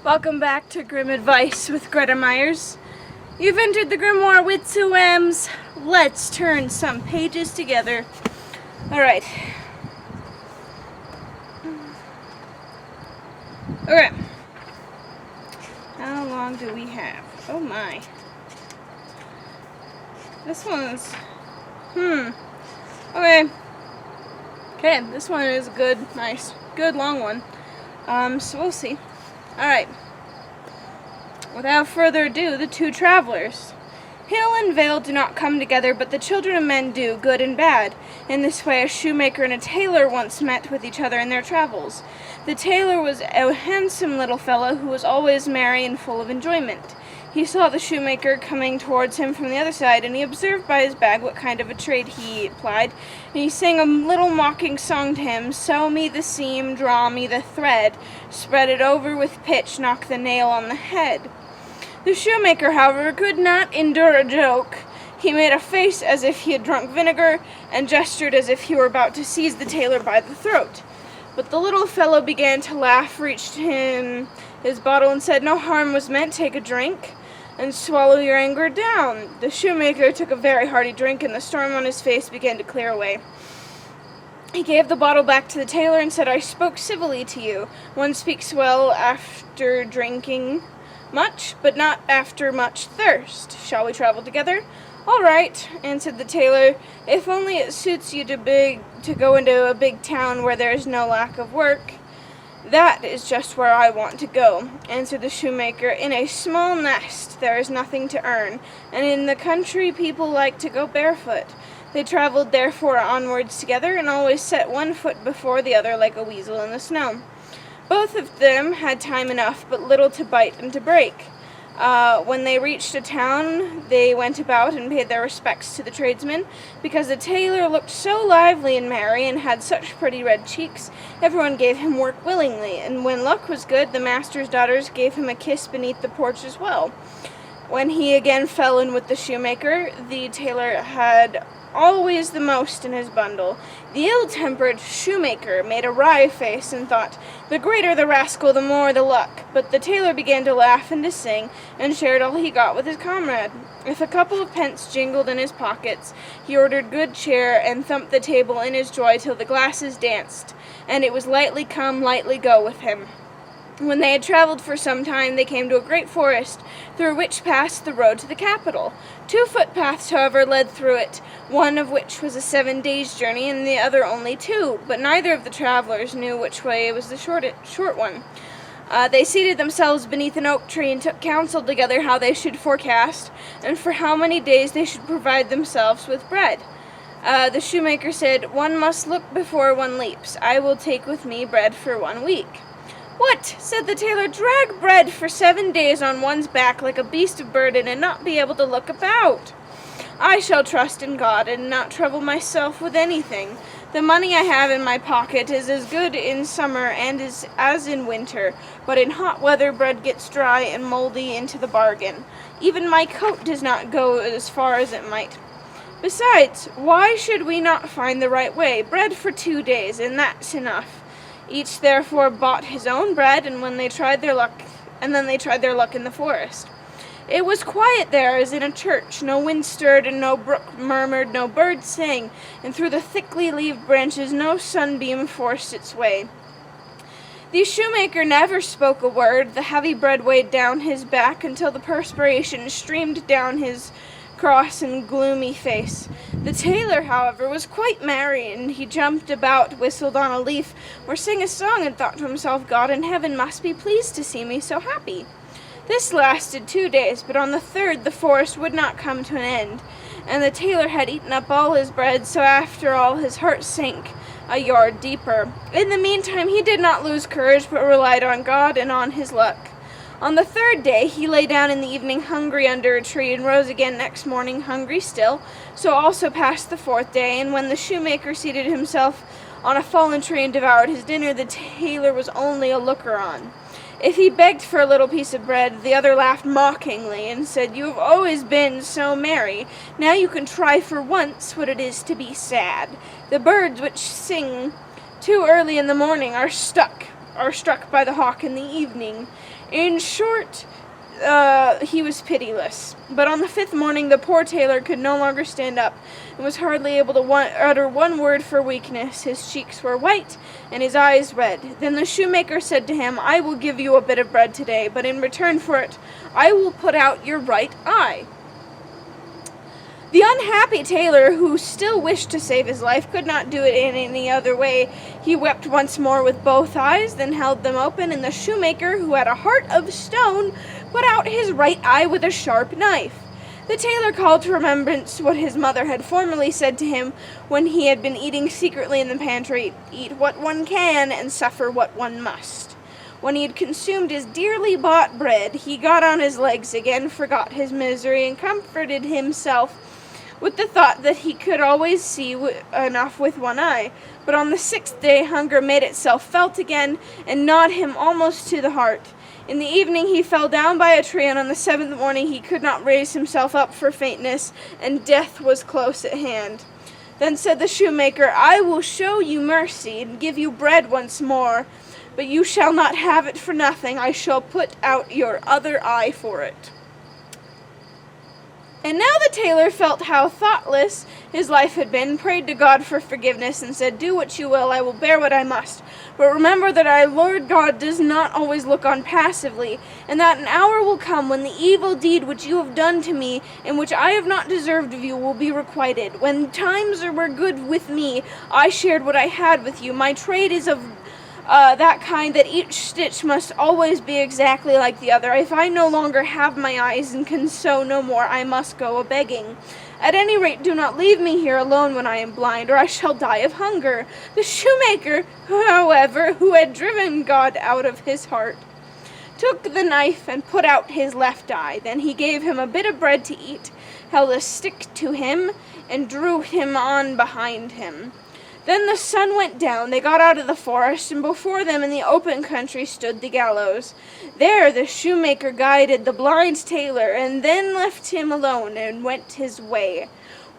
Welcome back to Grim Advice with Gretta Myers. You've entered the grimoire with 2 M's. Let's turn some pages together. Alright. Okay. How long do we have? Oh my. This one's... Okay. Okay, this one is good, nice, good long one. So we'll see. Alright. Without further ado, the 2 travelers. Hill and Vale do not come together, but the children of men do, good and bad. In this way, a shoemaker and a tailor once met with each other in their travels. The tailor was a handsome little fellow who was always merry and full of enjoyment. He saw the shoemaker coming towards him from the other side, and he observed by his bag what kind of a trade he plied, and he sang a little mocking song to him, "Sew me the seam, draw me the thread, spread it over with pitch, knock the nail on the head." The shoemaker, however, could not endure a joke. He made a face as if he had drunk vinegar, and gestured as if he were about to seize the tailor by the throat. But the little fellow began to laugh, reached him his bottle, and said, "No harm was meant, take a drink, and swallow your anger down." The shoemaker took a very hearty drink, and the storm on his face began to clear away. He gave the bottle back to the tailor and said, "I spoke civilly to you. One speaks well after drinking much, but not after much thirst. Shall we travel together?" "All right," answered the tailor, "if only it suits you to go into a big town where there is no lack of work." "That is just where I want to go," answered the shoemaker. "In a small nest there is nothing to earn, and in the country people like to go barefoot." They traveled therefore onwards together, and always set one foot before the other like a weasel in the snow. Both of them had time enough, but little to bite and to break. When they reached a town, they went about and paid their respects to the tradesmen. Because the tailor looked so lively and merry, and had such pretty red cheeks, everyone gave him work willingly, and when luck was good, the master's daughters gave him a kiss beneath the porch as well. When he again fell in with the shoemaker, the tailor had always the most in his bundle. The ill-tempered shoemaker made a wry face and thought, "The greater the rascal, the more the luck." But the tailor began to laugh and to sing, and shared all he got with his comrade. If a couple of pence jingled in his pockets, he ordered good cheer, and thumped the table in his joy till the glasses danced, and it was lightly come, lightly go with him. When they had traveled for some time, they came to a great forest, through which passed the road to the capital. 2 footpaths, however, led through it, one of which was a 7 days' journey, and the other only 2, but neither of the travelers knew which way was the short one. They seated themselves beneath an oak tree, and took counsel together how they should forecast, and for how many days they should provide themselves with bread. The shoemaker said, "One must look before one leaps. I will take with me bread for 1 week." "What?" said the tailor. "Drag bread for 7 days on one's back like a beast of burden, and not be able to look about?" "I shall trust in God, and not trouble myself with anything. The money I have in my pocket is as good in summer and as in winter, but in hot weather bread gets dry and moldy into the bargain. Even my coat does not go as far as it might. Besides, why should we not find the right way? Bread for 2 days, and that's enough." Each therefore bought his own bread, and then they tried their luck in the forest. It was quiet there as in a church. No wind stirred, and no brook murmured, no bird sang, and through the thickly leaved branches no sunbeam forced its way. The shoemaker never spoke a word. The heavy bread weighed down his back until the perspiration streamed down his cross and gloomy face. The tailor, however, was quite merry, and he jumped about, whistled on a leaf, or sang a song, and thought to himself, "God in heaven must be pleased to see me so happy." This lasted 2 days, but on the 3rd the forest would not come to an end, and the tailor had eaten up all his bread, so after all his heart sank a yard deeper. In the meantime he did not lose courage, but relied on God and on his luck. On the 3rd day he lay down in the evening hungry under a tree, and rose again next morning hungry still. So also passed the 4th day, and when the shoemaker seated himself on a fallen tree and devoured his dinner, the tailor was only a looker-on. If he begged for a little piece of bread, the other laughed mockingly, and said, "You have always been so merry. Now you can try for once what it is to be sad. The birds which sing too early in the morning are stuck, are struck by the hawk in the evening. In short, he was pitiless. But on the 5th morning the poor tailor could no longer stand up, and was hardly able to utter one word for weakness. His cheeks were white, and his eyes red. Then the shoemaker said to him, "I will give you a bit of bread today, but in return for it, I will put out your right eye." The unhappy tailor, who still wished to save his life, could not do it in any other way. He wept once more with both eyes, then held them open, and the shoemaker, who had a heart of stone, put out his right eye with a sharp knife. The tailor called to remembrance what his mother had formerly said to him when he had been eating secretly in the pantry: "Eat what one can, and suffer what one must." When he had consumed his dearly bought bread, he got on his legs again, forgot his misery, and comforted himself with the thought that he could always see enough with one eye. But on the 6th day hunger made itself felt again, and gnawed him almost to the heart. In the evening he fell down by a tree, and on the 7th morning he could not raise himself up for faintness, and death was close at hand. Then said the shoemaker, "I will show you mercy, and give you bread once more, but you shall not have it for nothing. I shall put out your other eye for it." And now the tailor felt how thoughtless his life had been, prayed to God for forgiveness, and said, "Do what you will, I will bear what I must. But remember that our Lord God does not always look on passively, and that an hour will come when the evil deed which you have done to me, and which I have not deserved of you, will be requited. When times were good with me, I shared what I had with you. My trade is of that kind that each stitch must always be exactly like the other. If I no longer have my eyes and can sew no more, I must go a-begging. At any rate, do not leave me here alone when I am blind, or I shall die of hunger." The shoemaker, however, who had driven God out of his heart, took the knife and put out his left eye. Then he gave him a bit of bread to eat, held a stick to him, and drew him on behind him. Then the sun went down, they got out of the forest, and before them in the open country stood the gallows. There the shoemaker guided the blind tailor, and then left him alone, and went his way.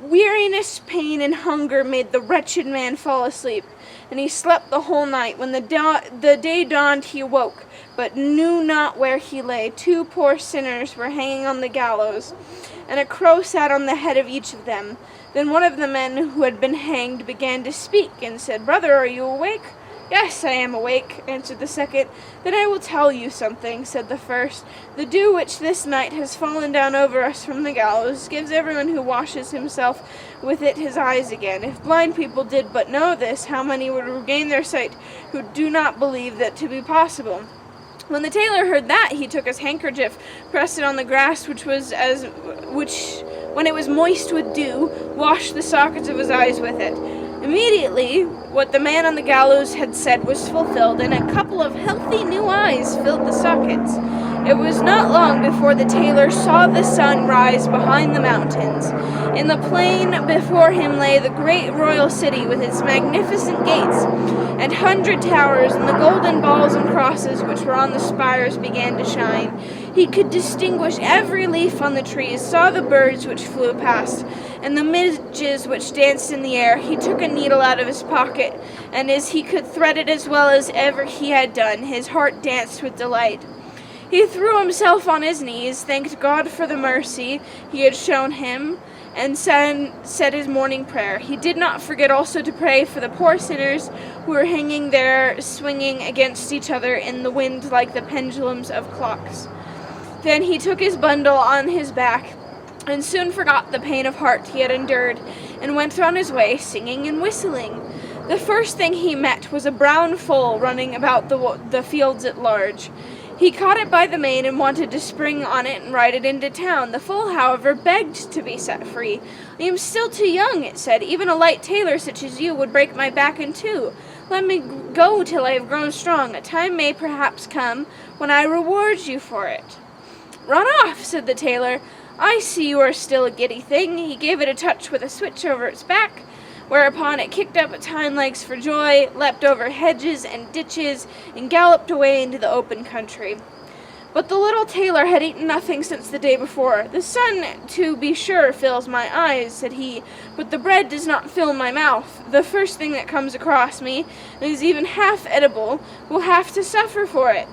Weariness, pain, and hunger made the wretched man fall asleep, and he slept the whole night. When the day dawned he awoke, but knew not where he lay. 2 poor sinners were hanging on the gallows, and a crow sat on the head of each of them. Then one of the men who had been hanged began to speak, and said, "Brother, are you awake?" "Yes, I am awake," answered the second. "Then I will tell you something," said the first. "The dew which this night has fallen down over us from the gallows gives everyone who washes himself with it his eyes again. If blind people did but know this, how many would regain their sight who do not believe that to be possible?" When the tailor heard that, he took his handkerchief, pressed it on the grass, which, when it was moist with dew, washed the sockets of his eyes with it. Immediately, what the man on the gallows had said was fulfilled, and a couple of healthy new eyes filled the sockets. It was not long before the tailor saw the sun rise behind the mountains. In the plain before him lay the great royal city with its magnificent gates and 100 towers, and the golden balls and crosses which were on the spires began to shine. He could distinguish every leaf on the trees, saw the birds which flew past, and the midges which danced in the air. He took a needle out of his pocket, and as he could thread it as well as ever he had done, his heart danced with delight. He threw himself on his knees, thanked God for the mercy he had shown him, and said his morning prayer. He did not forget also to pray for the poor sinners who were hanging there, swinging against each other in the wind like the pendulums of clocks. Then he took his bundle on his back, and soon forgot the pain of heart he had endured, and went on his way, singing and whistling. The first thing he met was a brown foal running about the fields at large. He caught it by the mane and wanted to spring on it and ride it into town. The foal, however, begged to be set free. "I am still too young," it said. "Even a light tailor such as you would break my back in two. Let me go till I have grown strong. A time may perhaps come when I reward you for it." "Run off," said the tailor. "I see you are still a giddy thing." He gave it a touch with a switch over its back, whereupon it kicked up its hind legs for joy, leapt over hedges and ditches, and galloped away into the open country. But the little tailor had eaten nothing since the day before. "The sun, to be sure, fills my eyes," said he, "but the bread does not fill my mouth. The first thing that comes across me, and is even half edible, will have to suffer for it."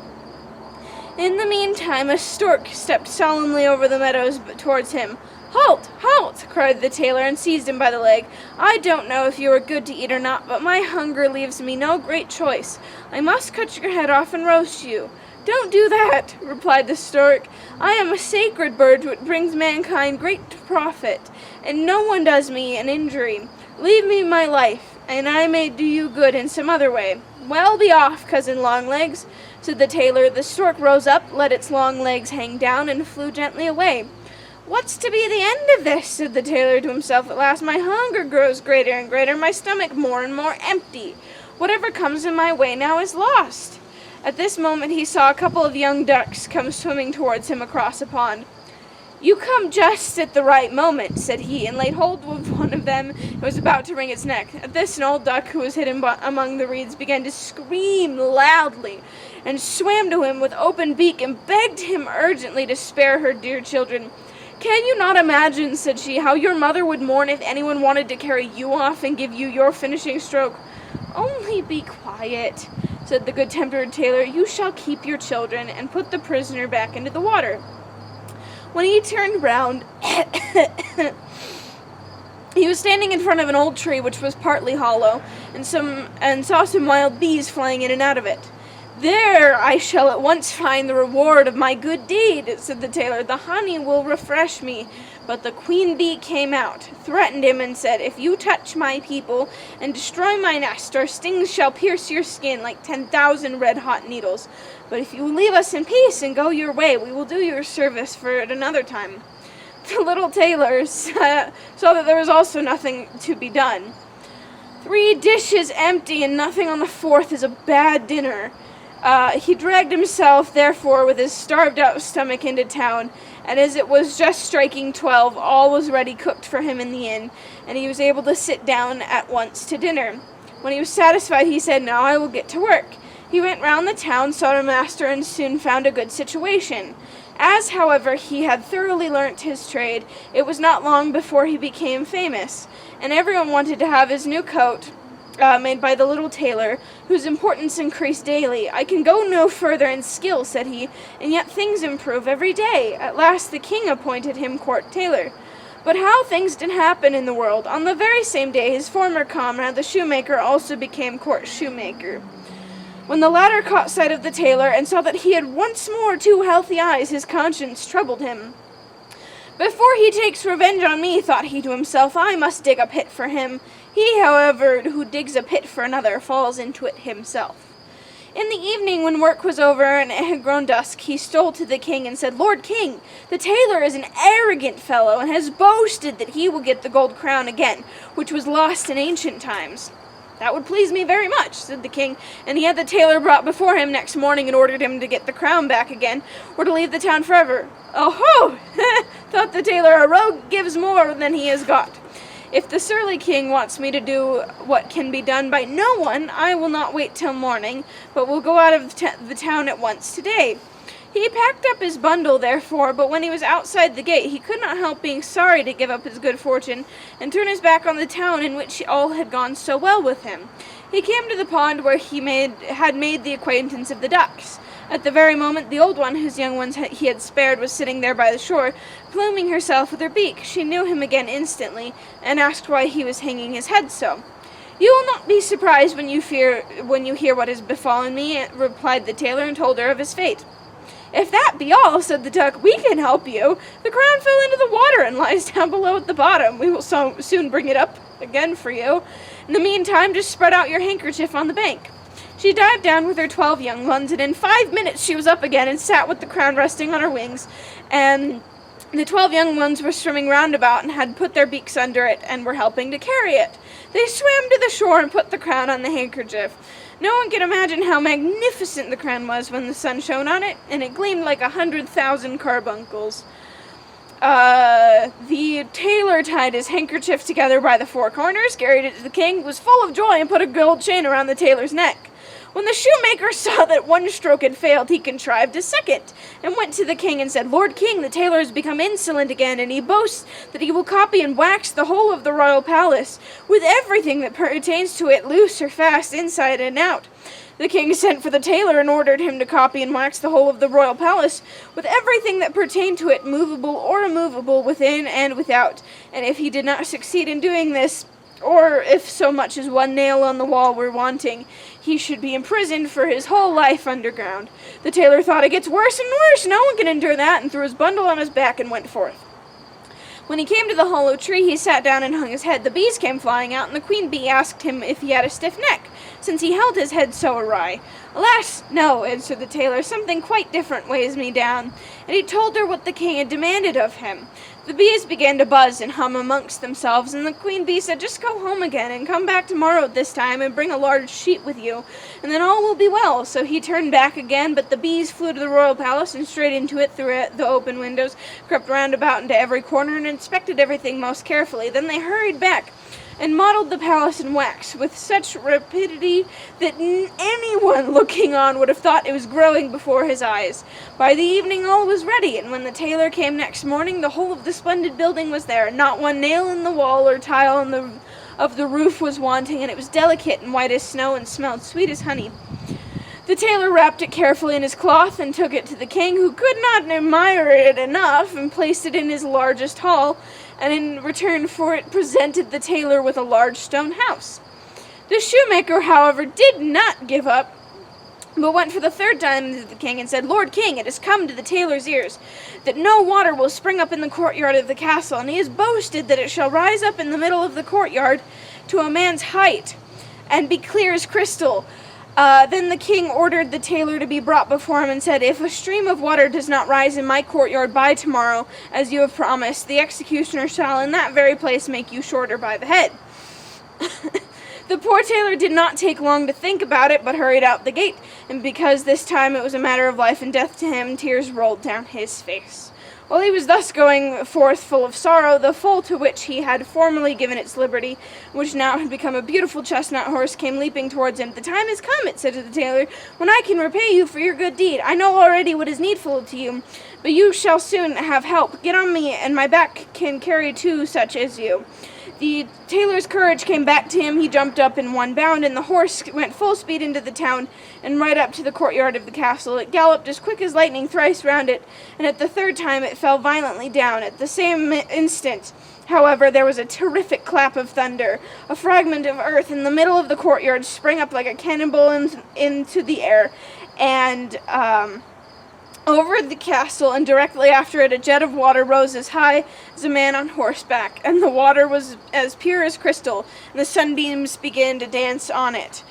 In the meantime, a stork stepped solemnly over the meadows towards him. "Halt! Halt!" cried the tailor, and seized him by the leg. "I don't know if you are good to eat or not, but my hunger leaves me no great choice. I must cut your head off and roast you." "Don't do that," replied the stork. "I am a sacred bird which brings mankind great profit, and no one does me an injury. Leave me my life, and I may do you good in some other way." "Well, be off, cousin Longlegs," said the tailor. The stork rose up, let its long legs hang down, and flew gently away. "What's to be the end of this?" said the tailor to himself at last. "My hunger grows greater and greater, my stomach more and more empty. Whatever comes in my way now is lost." At this moment he saw a couple of young ducks come swimming towards him across a pond. "You come just at the right moment," said he, and laid hold of one of them and was about to wring its neck. At this an old duck who was hidden among the reeds began to scream loudly, and swam to him with open beak and begged him urgently to spare her dear children. "Can you not imagine," said she, "how your mother would mourn if anyone wanted to carry you off and give you your finishing stroke?" "Only be quiet," said the good-tempered tailor. "You shall keep your children," and put the prisoner back into the water. When he turned round, he was standing in front of an old tree which was partly hollow, and saw some wild bees flying in and out of it. "There I shall at once find the reward of my good deed," said the tailor. "The honey will refresh me." But the queen bee came out, threatened him, and said, "If you touch my people and destroy my nest, our stings shall pierce your skin like 10,000 red-hot needles. But if you leave us in peace and go your way, we will do you service for it another time." The little tailor saw that there was also nothing to be done. "3 dishes empty and nothing on the 4th is a bad dinner." He dragged himself, therefore, with his starved-out stomach into town, and as it was just striking 12, all was ready cooked for him in the inn, and he was able to sit down at once to dinner. When he was satisfied, he said, "Now I will get to work." He went round the town, sought a master, and soon found a good situation. As, however, he had thoroughly learnt his trade, it was not long before he became famous, and everyone wanted to have his new coat made by the little tailor, whose importance increased daily. "I can go no further in skill," said he, "and yet things improve every day." At last the king appointed him court tailor. But how things did happen in the world! On the very same day his former comrade, the shoemaker, also became court shoemaker. When the latter caught sight of the tailor, and saw that he had once more 2 healthy eyes, his conscience troubled him. "Before he takes revenge on me," thought he to himself, "I must dig a pit for him." He, however, who digs a pit for another falls into it himself. In the evening, when work was over and it had grown dusk, he stole to the king and said, "Lord King, the tailor is an arrogant fellow and has boasted that he will get the gold crown again, which was lost in ancient times." "That would please me very much," said the king, and he had the tailor brought before him next morning and ordered him to get the crown back again, or to leave the town forever. "Oh-ho!" thought the tailor, "a rogue gives more than he has got. If the surly king wants me to do what can be done by no one, I will not wait till morning, but will go out of the town at once today." He packed up his bundle, therefore, but when he was outside the gate, he could not help being sorry to give up his good fortune, and turn his back on the town in which all had gone so well with him. He came to the pond where he had made the acquaintance of the ducks. At the very moment, the old one, whose young ones he had spared, was sitting there by the shore, pluming herself with her beak. She knew him again instantly, and asked why he was hanging his head so. "You will not be surprised when you hear what has befallen me," replied the tailor, and told her of his fate. "If that be all," said the duck, "we can help you. The crown fell into the water and lies down below at the bottom. We will soon bring it up again for you. In the meantime, just spread out your handkerchief on the bank." She dived down with her 12 young ones, and in 5 minutes she was up again and sat with the crown resting on her wings, and the 12 young ones were swimming round about and had put their beaks under it and were helping to carry it. They swam to the shore and put the crown on the handkerchief. No one can imagine how magnificent the crown was when the sun shone on it, and it gleamed like 100,000 carbuncles. The tailor tied his handkerchief together by the 4 corners, carried it to the king, was full of joy, and put a gold chain around the tailor's neck. When the shoemaker saw that one stroke had failed, he contrived a second, and went to the king and said, "Lord King, the tailor has become insolent again, and he boasts that he will copy and wax the whole of the royal palace, with everything that pertains to it, loose or fast, inside and out." The king sent for the tailor and ordered him to copy and wax the whole of the royal palace, with everything that pertained to it, movable or immovable, within and without. And if he did not succeed in doing this, or if so much as one nail on the wall were wanting, he should be imprisoned for his whole life underground. The tailor thought, "It gets worse and worse, no one can endure that," and threw his bundle on his back and went forth. When he came to the hollow tree, he sat down and hung his head. The bees came flying out, and the queen bee asked him if he had a stiff neck, since he held his head so awry. "Alas, no," answered the tailor, "something quite different weighs me down." And he told her what the king had demanded of him. The bees began to buzz and hum amongst themselves, and the queen bee said, "Just go home again, and come back tomorrow at this time, and bring a large sheet with you, and then all will be well." So he turned back again, but the bees flew to the royal palace, and straight into it through the open windows, crept round about into every corner, and inspected everything most carefully. Then they hurried back, and modeled the palace in wax with such rapidity that anyone looking on would have thought it was growing before his eyes. By the evening all was ready, and when the tailor came next morning, the whole of the splendid building was there. Not one nail in the wall or tile of the roof was wanting, and it was delicate and white as snow and smelled sweet as honey. The tailor wrapped it carefully in his cloth and took it to the king, who could not admire it enough, and placed it in his largest hall, and in return for it presented the tailor with a large stone house. The shoemaker, however, did not give up, but went for the third time to the king and said, "Lord King, it has come to the tailor's ears that no water will spring up in the courtyard of the castle, and he has boasted that it shall rise up in the middle of the courtyard to a man's height, and be clear as crystal." Then the king ordered the tailor to be brought before him and said, "If a stream of water does not rise in my courtyard by tomorrow, as you have promised, the executioner shall in that very place make you shorter by the head." The poor tailor did not take long to think about it, but hurried out the gate, and because this time it was a matter of life and death to him, tears rolled down his face. While he was thus going forth full of sorrow, the foal to which he had formerly given its liberty, which now had become a beautiful chestnut horse, came leaping towards him. "The time is come," it said to the tailor, "when I can repay you for your good deed. I know already what is needful to you, but you shall soon have help. Get on me, and my back can carry two such as you." The tailor's courage came back to him. He jumped up in one bound, and the horse went full speed into the town and right up to the courtyard of the castle. It galloped as quick as lightning thrice round it, and at the third time it fell violently down. At the same instant, however, there was a terrific clap of thunder. A fragment of earth in the middle of the courtyard sprang up like a cannonball into the air, and over the castle, and directly after it a jet of water rose as high as a man on horseback, and the water was as pure as crystal, and the sunbeams began to dance on it.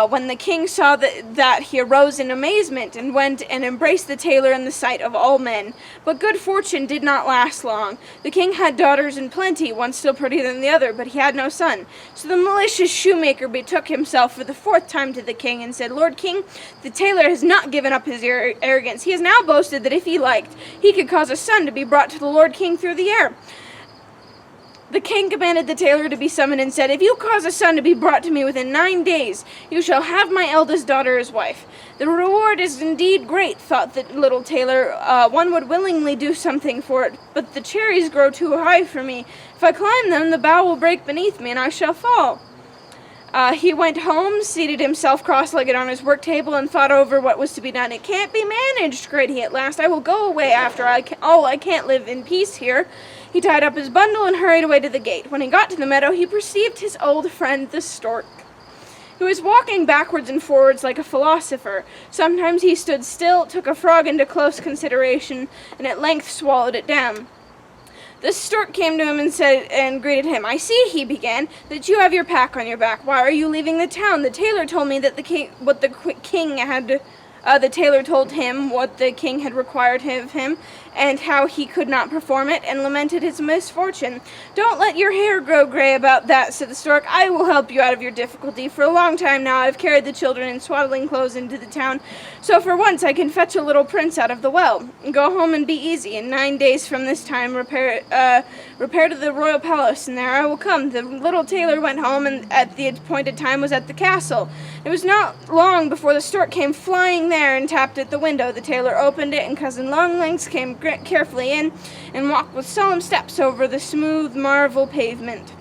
When the king saw that, he arose in amazement, and went and embraced the tailor in the sight of all men. But good fortune did not last long. The king had daughters in plenty, one still prettier than the other, but he had no son. So the malicious shoemaker betook himself for the fourth time to the king, and said, "Lord King, the tailor has not given up his arrogance. He has now boasted that if he liked, he could cause a son to be brought to the Lord King through the air." The king commanded the tailor to be summoned and said, "If you cause a son to be brought to me within 9 days, you shall have my eldest daughter as wife." "The reward is indeed great," thought the little tailor. "One would willingly do something for it, but the cherries grow too high for me. If I climb them, the bough will break beneath me, and I shall fall." He went home, seated himself cross-legged on his work table, and thought over what was to be done. "It can't be managed," cried he at last. "I will go away after all. I can't live in peace here." He tied up his bundle and hurried away to the gate. When he got to the meadow, he perceived his old friend the stork. He was walking backwards and forwards like a philosopher. Sometimes he stood still, took a frog into close consideration, and at length swallowed it down. The stork came to him and greeted him. "I see," he began, "that you have your pack on your back. Why are you leaving the town? The tailor told me that the king had The tailor told him what the king had required of him, and how he could not perform it, and lamented his misfortune. "Don't let your hair grow gray about that," said the stork. "I will help you out of your difficulty. For a long time now I have carried the children in swaddling clothes into the town, so for once I can fetch a little prince out of the well. Go home and be easy. In 9 days from this time repair to the royal palace, and there I will come." The little tailor went home, and at the appointed time was at the castle. It was not long before the stork came flying there and tapped at the window. The tailor opened it, and Cousin Longlegs came carefully in and walked with solemn steps over the smooth marbled pavement.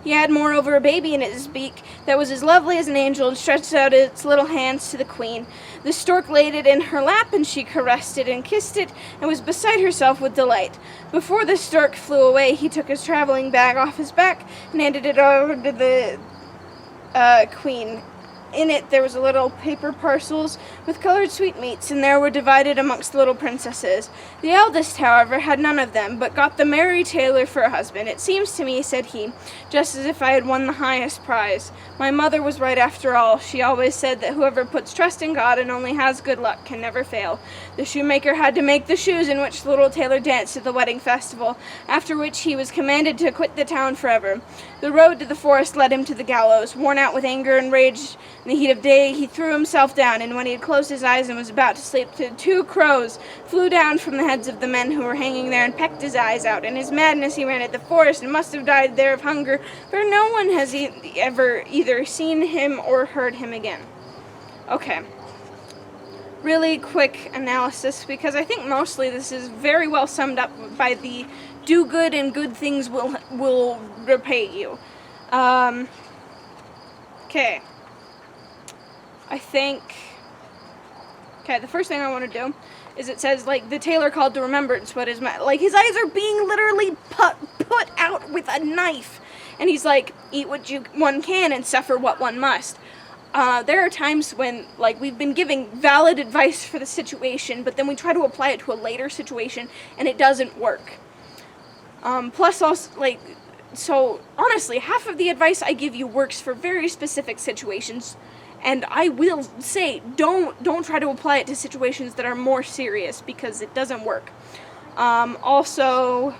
He had moreover a baby in his beak that was as lovely as an angel, and stretched out its little hands to the queen. The stork laid it in her lap, and she caressed it and kissed it, and was beside herself with delight. Before the stork flew away, he took his traveling bag off his back and handed it over to the queen. In it there was a little paper parcels with colored sweetmeats, and they were divided amongst the little princesses. The eldest, however, had none of them, but got the merry tailor for a husband. "It seems to me," said he, "just as if I had won the highest prize. My mother was right after all. She always said that whoever puts trust in God and only has good luck can never fail." The shoemaker had to make the shoes in which the little tailor danced at the wedding festival, after which he was commanded to quit the town forever. The road to the forest led him to the gallows. Worn out with anger and rage in the heat of day, he threw himself down, and when he had closed his eyes and was about to sleep, 2 crows flew down from the heads of the men who were hanging there and pecked his eyes out. In his madness he ran at the forest, and must have died there of hunger, for no one has ever either seen him or heard him again. Okay. Really quick analysis, because I think mostly this is very well summed up by the "do good and good things will repay you." Okay. I think... Okay, the first thing I want to do is it says, like, the tailor called to remembrance what his his eyes are being literally put out with a knife. And he's like, eat what one can and suffer what one must. There are times when, like, we've been giving valid advice for the situation, but then we try to apply it to a later situation, and it doesn't work. Plus, also, like, so, honestly, half of the advice I give you works for very specific situations, and I will say, don't try to apply it to situations that are more serious, because it doesn't work. Also,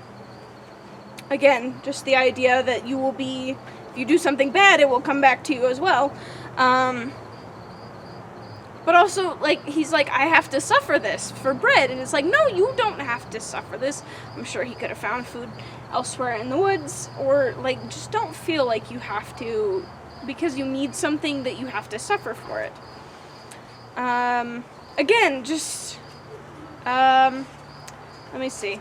again, just the idea that you will be, if you do something bad, it will come back to you as well. But also, like, he's like, I have to suffer this for bread. And it's like, no, you don't have to suffer this. I'm sure he could have found food elsewhere in the woods. Or, like, just don't feel like you have to, because you need something, that you have to suffer for it. Again, just, let me see.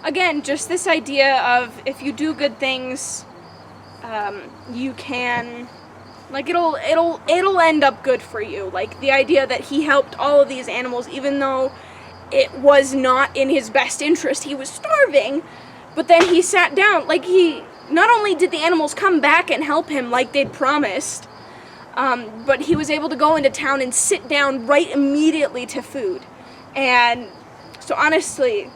Again, just this idea of if you do good things, you can, like, it'll end up good for you. Like, the idea that he helped all of these animals, even though it was not in his best interest. He was starving, but then he sat down. Like, he, not only did the animals come back and help him like they'd promised, but he was able to go into town and sit down right immediately to food. And so honestly,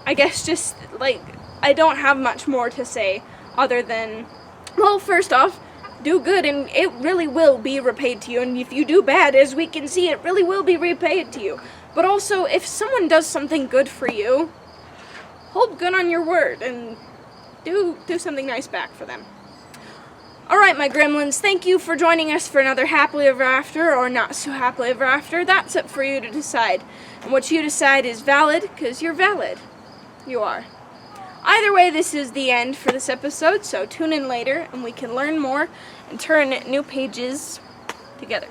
I guess just, like, I don't have much more to say other than, well, first off, do good and it really will be repaid to you. And if you do bad, as we can see, it really will be repaid to you. But also, if someone does something good for you, hold good on your word and do something nice back for them. Alright, my gremlins, thank you for joining us for another Happily Ever After, or Not So Happily Ever After. That's up for you to decide. And what you decide is valid, because you're valid. You are. Either way, this is the end for this episode, so tune in later and we can learn more and turn new pages together.